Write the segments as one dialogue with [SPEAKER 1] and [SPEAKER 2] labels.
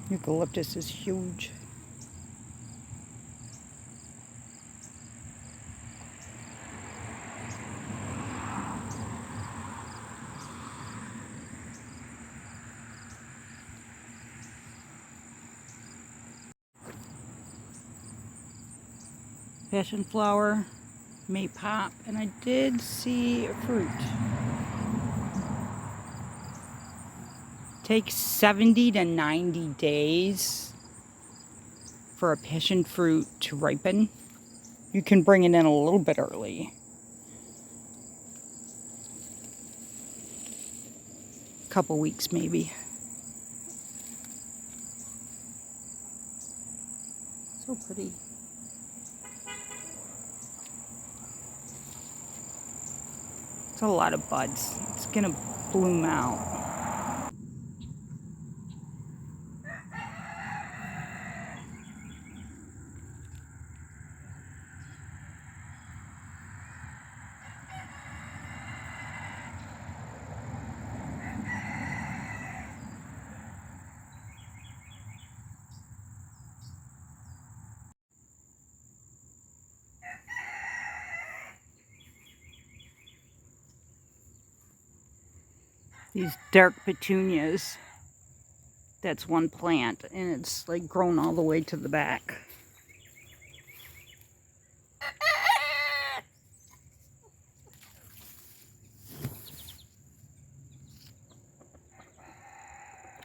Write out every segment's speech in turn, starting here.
[SPEAKER 1] Eucalyptus is huge. Passion flower may pop, and I did see a fruit. Takes 70 to 90 days for a passion fruit to ripen. You can bring it in a little bit early. A couple weeks maybe. So pretty. It's a lot of buds. It's gonna bloom out. These dark petunias, that's one plant, and it's like grown all the way to the back.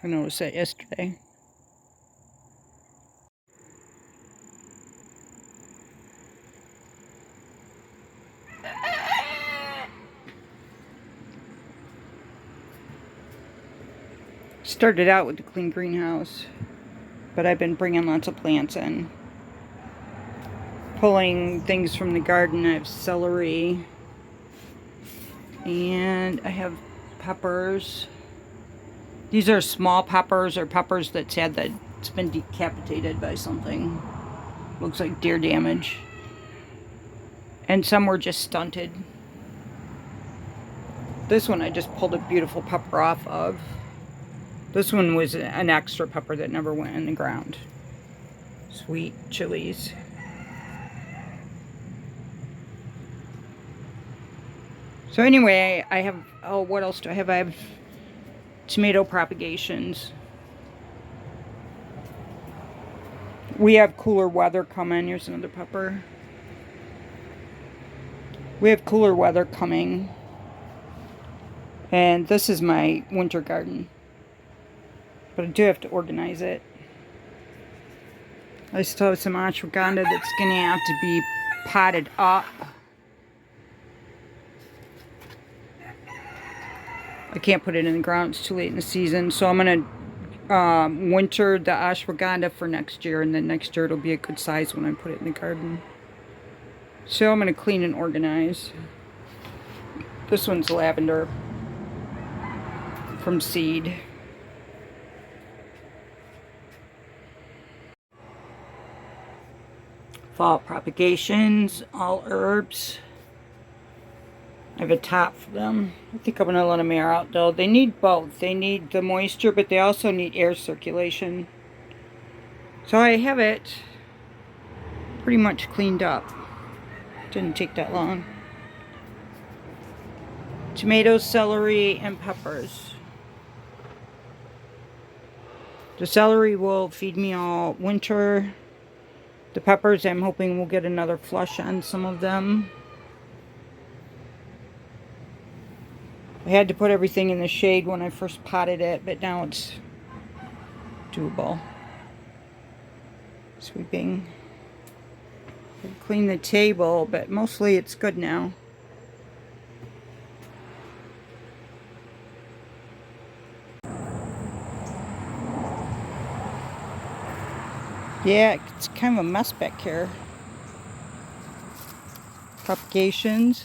[SPEAKER 1] I noticed that yesterday. Started out with the clean greenhouse, but I've been bringing lots of plants in. Pulling things from the garden. I have celery, and I have peppers. These are small peppers, or peppers that's been decapitated by something. Looks like deer damage. And some were just stunted. This one I just pulled a beautiful pepper off of. This one was an extra pepper that never went in the ground. Sweet chilies. So anyway, I have, oh, what else do I have? I have tomato propagations. We have cooler weather coming. Here's another pepper. We have cooler weather coming. And this is my winter garden. But I do have to organize it. I still have some ashwagandha that's going to have to be potted up. I can't put it in the ground. It's too late in the season. So I'm going to winter the ashwagandha for next year. And then next year it'll be a good size when I put it in the garden. So I'm going to clean and organize. This one's lavender from seed. Fall propagations, all herbs. I have a top for them. I think I'm going to let them air out though. They need both. They need the moisture, but they also need air circulation. So I have it pretty much cleaned up. Didn't take that long. Tomatoes, celery, and peppers. The celery will feed me all winter. The peppers, I'm hoping we'll get another flush on some of them. I had to put everything in the shade when I first potted it, but now it's doable. Sweeping. Clean the table, but mostly it's good now. Yeah, it's kind of a mess back here. Propagations.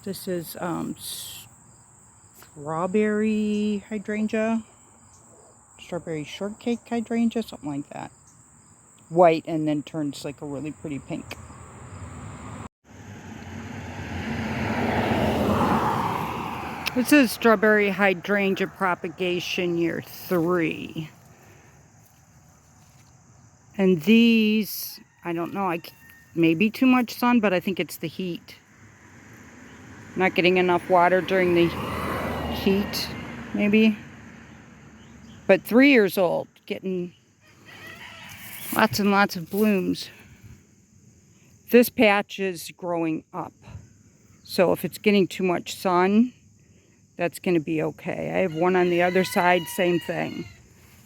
[SPEAKER 1] This is strawberry hydrangea. Strawberry shortcake hydrangea, something like that. White and then turns like a really pretty pink. This is strawberry hydrangea propagation year 3. And these, I don't know, maybe too much sun, but I think it's the heat. Not getting enough water during the heat, maybe. But 3 years old, getting lots and lots of blooms. This patch is growing up. So if it's getting too much sun, that's going to be okay. I have one on the other side, same thing.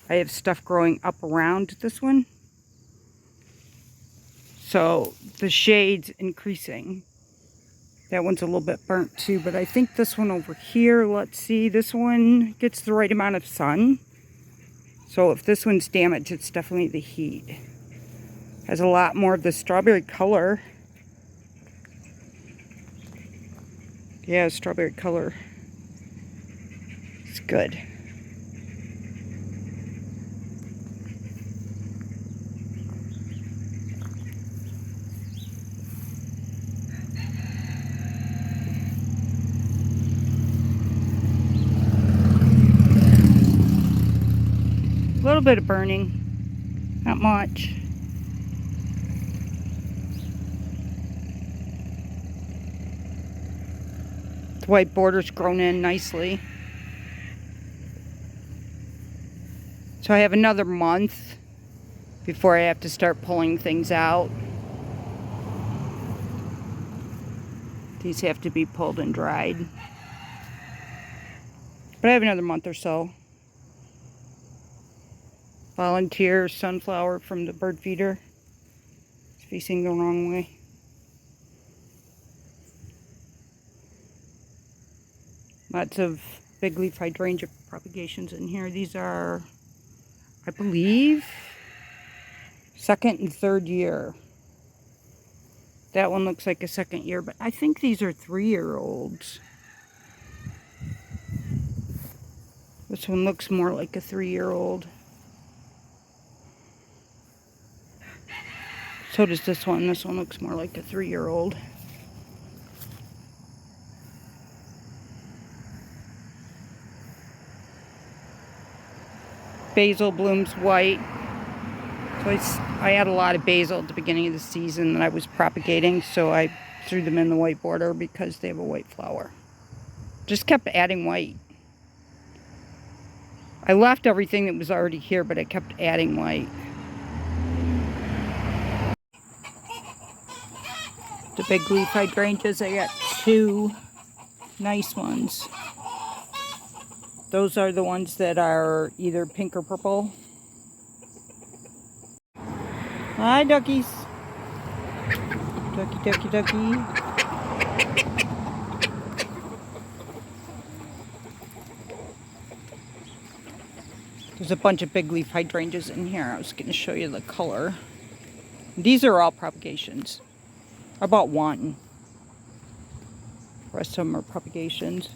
[SPEAKER 1] I have stuff growing up around this one. So the shade's increasing. That one's a little bit burnt too, but I think this one over here, let's see, this one gets the right amount of sun. So if this one's damaged, it's definitely the heat. Has a lot more of the strawberry color. Yeah, strawberry color. It's good. A little bit of burning, not much. The white border's grown in nicely. So I have another month before I have to start pulling things out. These have to be pulled and dried. But I have another month or so. Volunteer sunflower from the bird feeder. It's facing the wrong way. Lots of big leaf hydrangea propagations in here. These are, I believe, 2nd and 3rd year. That one looks like a 2nd year, but I think these are 3-year-olds. This one looks more like a 3-year-old. So does this one. This one looks more like a 3-year-old. Basil blooms white. So I had a lot of basil at the beginning of the season that I was propagating, so I threw them in the white border because they have a white flower. Just kept adding white. I left everything that was already here, but I kept adding white. The big leaf hydrangeas, I got 2 nice ones. Those are the ones that are either pink or purple. Hi, duckies. Ducky, ducky, ducky. There's a bunch of big leaf hydrangeas in here. I was going to show you the color. These are all propagations. I bought one. The rest of them are propagations.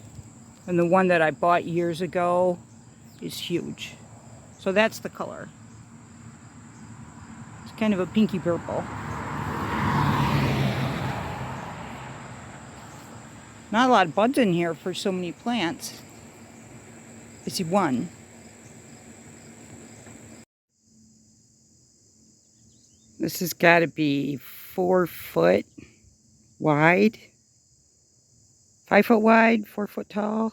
[SPEAKER 1] And the one that I bought years ago is huge. So that's the color. It's kind of a pinky purple. Not a lot of buds in here for so many plants. I see one. This has got to be 4 foot wide. 5 foot wide, 4 foot tall.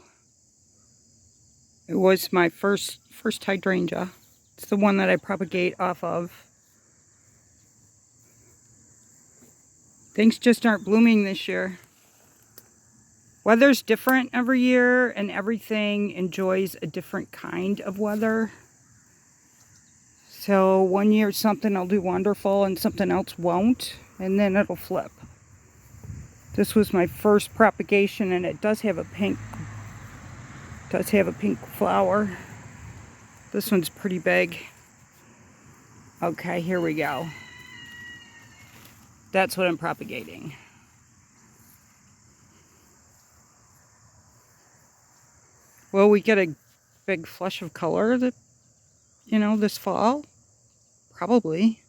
[SPEAKER 1] It was my first hydrangea. It's the one that I propagate off of. Things just aren't blooming this year. Weather's different every year, and everything enjoys a different kind of weather. So one year something will do wonderful and something else won't, and then it'll flip. This was my first propagation, and it does have a pink flower. This one's pretty big. Okay, here we go. That's what I'm propagating. Will we get a big flush of color that, this fall? Probably.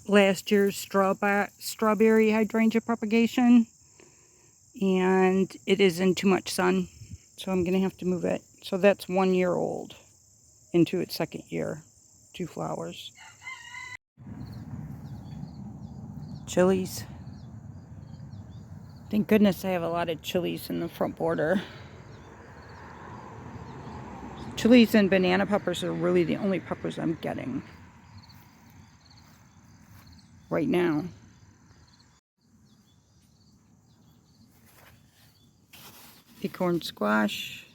[SPEAKER 1] last year's strawberry hydrangea propagation, and it is in too much sun, so I'm gonna have to move it. So that's 1 year old into its second year. 2 flowers. Chilies. Thank goodness I have a lot of chilies in the front border. Chilies and banana peppers are really the only peppers I'm getting right now. Acorn squash.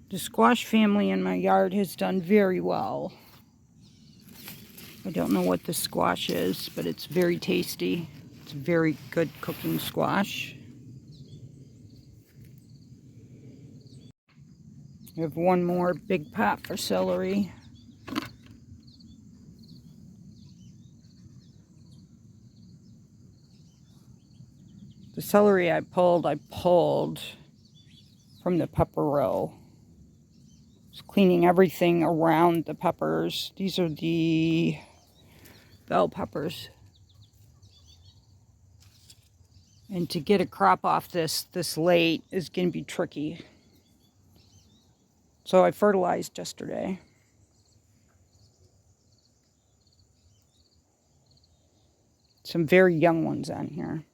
[SPEAKER 1] The squash family in my yard has done very well. I don't know what the squash is, but it's very tasty. It's very good cooking squash. I have one more big pot for celery. The celery I pulled from the pepper row. Just cleaning everything around the peppers. These are the bell peppers. And to get a crop off this late is going to be tricky. So I fertilized yesterday. Some very young ones on here.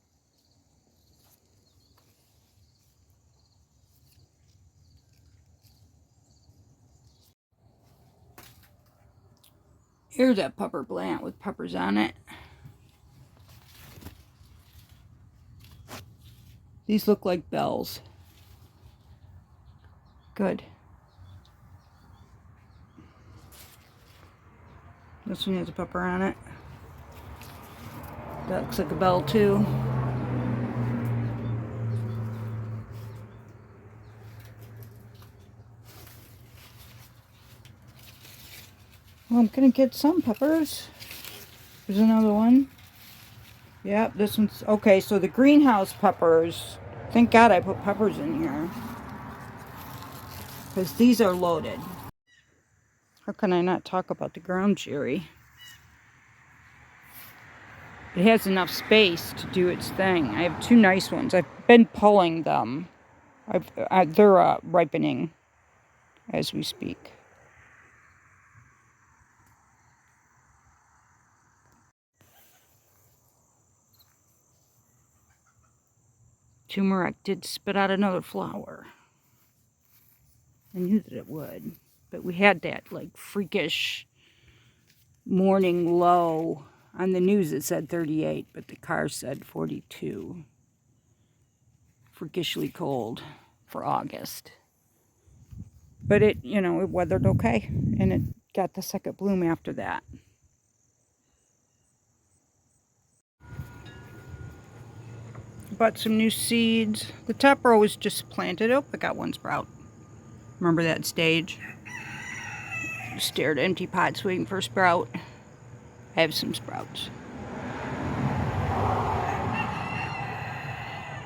[SPEAKER 1] Here's that pepper plant with peppers on it. These look like bells. Good. This one has a pepper on it. That looks like a bell too. Well, I'm gonna get some peppers. There's another one. Yep, this one's okay. So the greenhouse peppers, thank God I put peppers in here, because these are loaded. How can I not talk about the ground cherry? It has enough space to do its thing. I have 2 nice ones. I've been pulling them. They're ripening as we speak. Turmeric did spit out another flower. I knew that it would. But we had that like freakish morning low. On the news it said 38, but the car said 42. Freakishly cold for August. But it, it weathered okay. And it got the second bloom after that. Bought some new seeds. The top row was just planted. Oh, I got one sprout. Remember that stage? Stared at empty pots waiting for a sprout. I have some sprouts.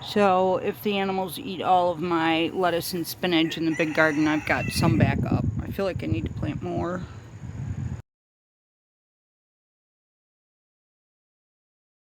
[SPEAKER 1] So if the animals eat all of my lettuce and spinach in the big garden, I've got some back up. I feel like I need to plant more.